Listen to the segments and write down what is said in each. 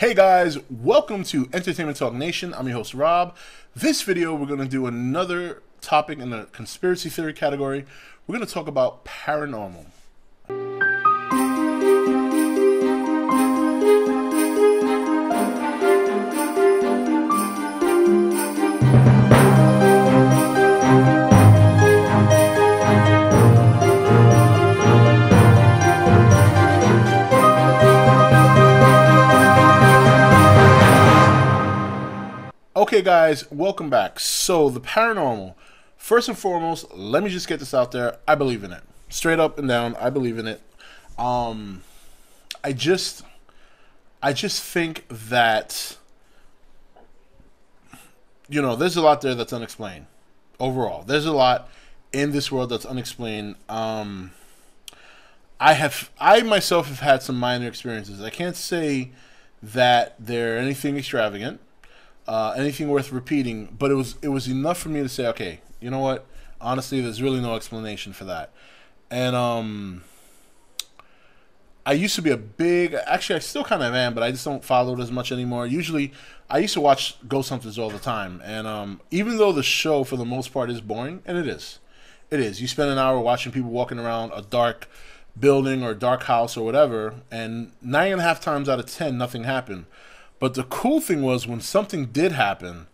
Hey guys, welcome to Entertainment Talk Nation. I'm your host Rob. This video we're going to do another topic in the conspiracy theory category. We're going to talk about paranormal. Okay guys, welcome back. So the paranormal, first and foremost, let me just get this out there. I believe in it. Straight up and down, I believe in it. I just think that, you know, there's a lot there that's unexplained. Overall, there's a lot in this world that's unexplained. I myself have had some minor experiences. I can't say that they're anything extravagant. Anything worth repeating, but it was enough for me to say, okay, you know what? Honestly, there's really no explanation for that. And I used to be a big, actually, I still kind of am, but I just don't follow it as much anymore. Usually, I used to watch Ghost Hunters all the time, and even though the show for the most part is boring, and it is, you spend an hour watching people walking around a dark building or dark house or whatever, and 9.5 times out of 10, nothing happened. But the cool thing was when something did happen,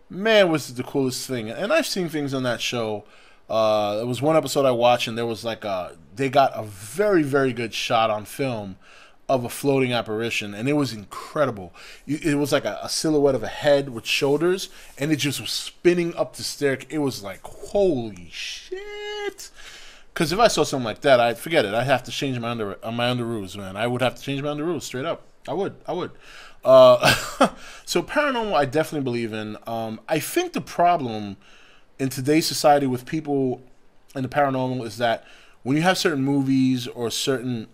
man, was it the coolest thing. And I've seen things on that show. There was one episode I watched, and there was like they got a very, very good shot on film of a floating apparition, and it was incredible. It was like a silhouette of a head with shoulders, and it just was spinning up the staircase. It was like, holy shit. Because if I saw something like that, I'd forget it. I'd have to change my underoos, man. I would have to change my underoos, straight up. I would. So paranormal, I definitely believe in. I think the problem in today's society with people in the paranormal is that when you have certain movies or certain,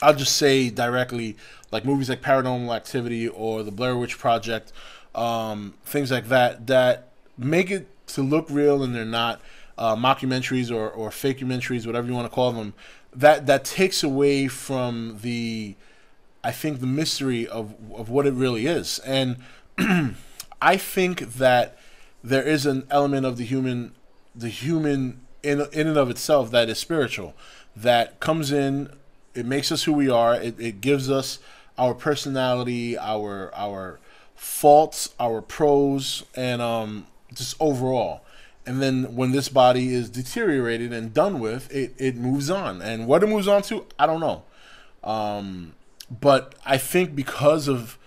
I'll just say directly, like movies like Paranormal Activity or the Blair Witch Project, things like that, that make it to look real and they're not, mockumentaries or fakumentaries, whatever you want to call them, that takes away from I think the mystery of what it really is. And I think that there is an element of the human in and of itself that is spiritual, that comes in, it makes us who we are, it gives us our personality, our faults, our pros, and just overall. And then when this body is deteriorated and done with, it moves on. And what it moves on to, I don't know. But I think because of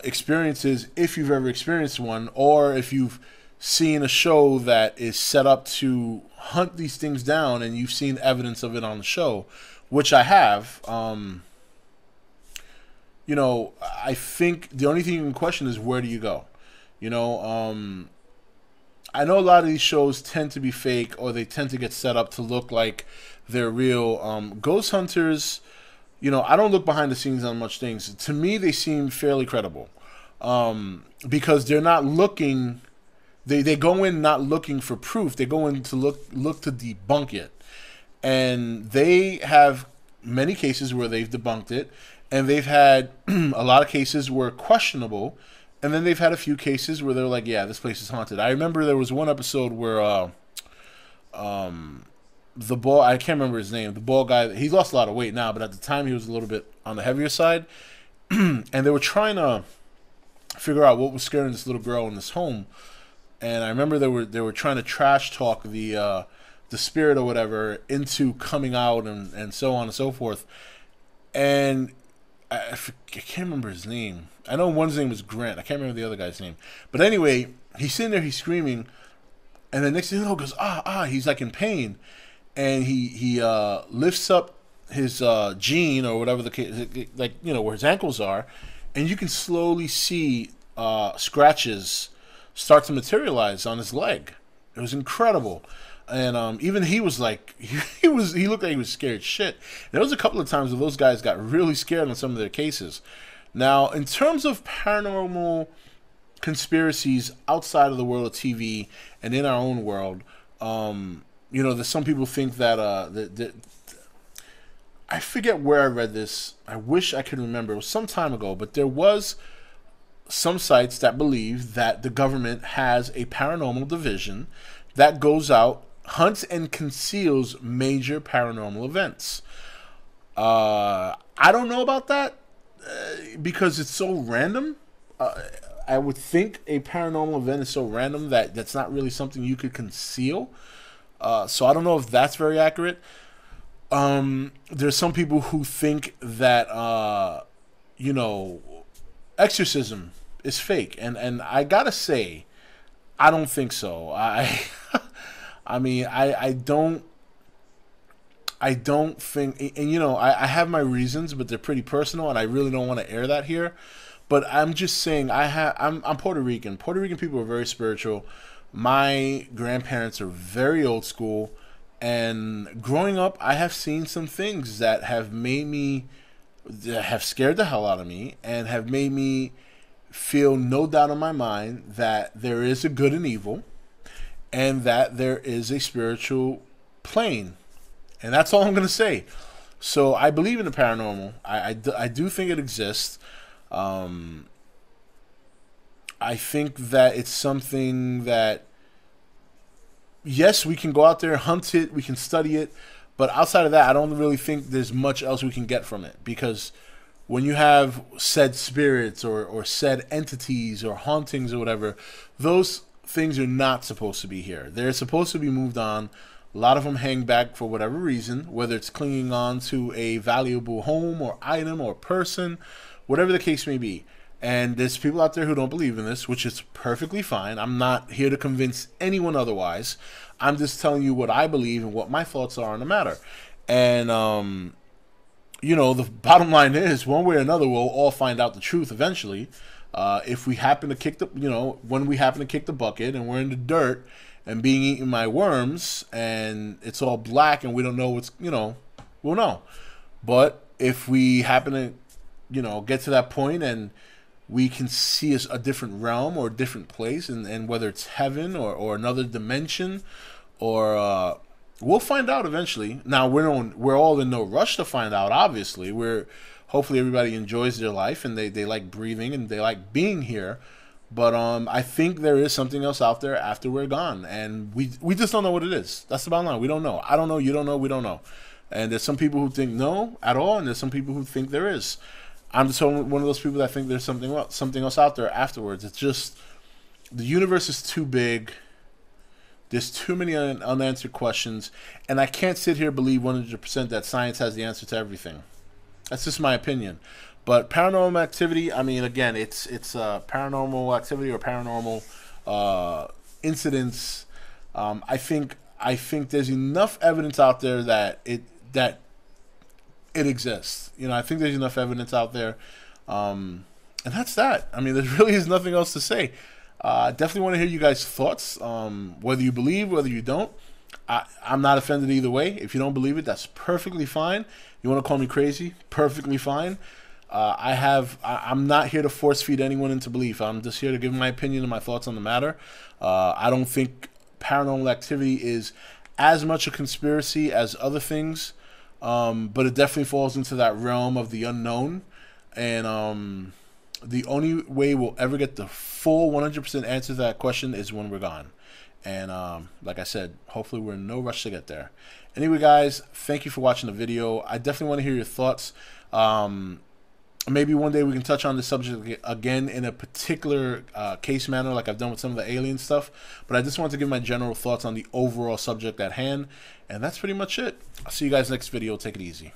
experiences, if you've ever experienced one, or if you've seen a show that is set up to hunt these things down and you've seen evidence of it on the show, which I have, you know, I think the only thing you can question is where do you go? You know, I know a lot of these shows tend to be fake, or they tend to get set up to look like they're real. Ghost Hunters, you know, I don't look behind the scenes on much things. To me, they seem fairly credible, because they're not looking. They go in not looking for proof. They go in to look to debunk it, and they have many cases where they've debunked it, and they've had a lot of cases where questionable, and then they've had a few cases where they're like, yeah, this place is haunted. I remember there was one episode where the ball, I can't remember his name, the ball guy, he lost a lot of weight now, but at the time he was a little bit on the heavier side. And they were trying to figure out what was scaring this little girl in this home. And I remember they were trying to trash talk the spirit or whatever into coming out and so on and so forth. And I can't remember his name. I know one's name was Grant. I can't remember the other guy's name. But anyway, he's sitting there, he's screaming, and the next thing you know, goes, he's like in pain. And he lifts up his jean or whatever the case, like, you know, where his ankles are, and you can slowly see scratches start to materialize on his leg. It was incredible, and even he was like, he looked like he was scared shit. There was a couple of times where those guys got really scared on some of their cases. Now, in terms of paranormal conspiracies outside of the world of TV and in our own world, you know, some people think that I forget where I read this. I wish I could remember. It was some time ago, but there was some sites that believe that the government has a paranormal division that goes out, hunts, and conceals major paranormal events. I don't know about that because it's so random. I would think a paranormal event is so random that that's not really something you could conceal. So I don't know if that's very accurate. There's some people who think that you know, exorcism is fake, and I gotta say, I don't think so. I mean, I don't think, and you know, I have my reasons, but they're pretty personal, and I really don't want to air that here. But I'm just saying, I'm Puerto Rican. Puerto Rican people are very spiritual. My grandparents are very old school, and growing up, I have seen some things that have made me, that have scared the hell out of me, and have made me feel no doubt in my mind that there is a good and evil, and that there is a spiritual plane. And that's all I'm going to say. So I believe in the paranormal. I do think it exists. I think that it's something that, yes, we can go out there, hunt it, we can study it. But outside of that, I don't really think there's much else we can get from it. Because when you have said spirits or said entities or hauntings or whatever, those things are not supposed to be here. They're supposed to be moved on. A lot of them hang back for whatever reason, whether it's clinging on to a valuable home or item or person, whatever the case may be. And there's people out there who don't believe in this, which is perfectly fine. I'm not here to convince anyone otherwise. I'm just telling you what I believe and what my thoughts are on the matter. And, you know, the bottom line is, one way or another, we'll all find out the truth eventually. If we happen to kick the, you know, when we happen to kick the bucket and we're in the dirt and being eaten by worms and it's all black and we don't know what's, you know, we'll know. But if we happen to, you know, get to that point and we can see a different realm or a different place, and whether it's heaven or another dimension, or we'll find out eventually. Now we're all in no rush to find out. Obviously, hopefully everybody enjoys their life and they like breathing and they like being here. But I think there is something else out there after we're gone, and we just don't know what it is. That's the bottom line. We don't know. I don't know. You don't know. We don't know. And there's some people who think no at all, and there's some people who think there is. I'm just one of those people that think there's something else out there afterwards. It's just the universe is too big. There's too many unanswered questions, and I can't sit here and believe 100% that science has the answer to everything. That's just my opinion. But paranormal activity, I mean, again, it's paranormal activity or paranormal incidents. I think there's enough evidence out there that it exists. You know, I think there's enough evidence out there, and that's that. I mean, there really is nothing else to say. I definitely want to hear you guys' thoughts, whether you believe, whether you don't. I'm not offended either way. If you don't believe it, that's perfectly fine. You want to call me crazy? Perfectly fine. I'm not here to force feed anyone into belief. I'm just here to give my opinion and my thoughts on the matter. I don't think paranormal activity is as much a conspiracy as other things, but it definitely falls into that realm of the unknown. And the only way we'll ever get the full 100% answer to that question is when we're gone. And like I said, hopefully we're in no rush to get there. Anyway, guys, thank you for watching the video. I definitely want to hear your thoughts. Maybe one day we can touch on this subject again in a particular case manner, like I've done with some of the alien stuff. But I just wanted to give my general thoughts on the overall subject at hand. And that's pretty much it. I'll see you guys next video. Take it easy.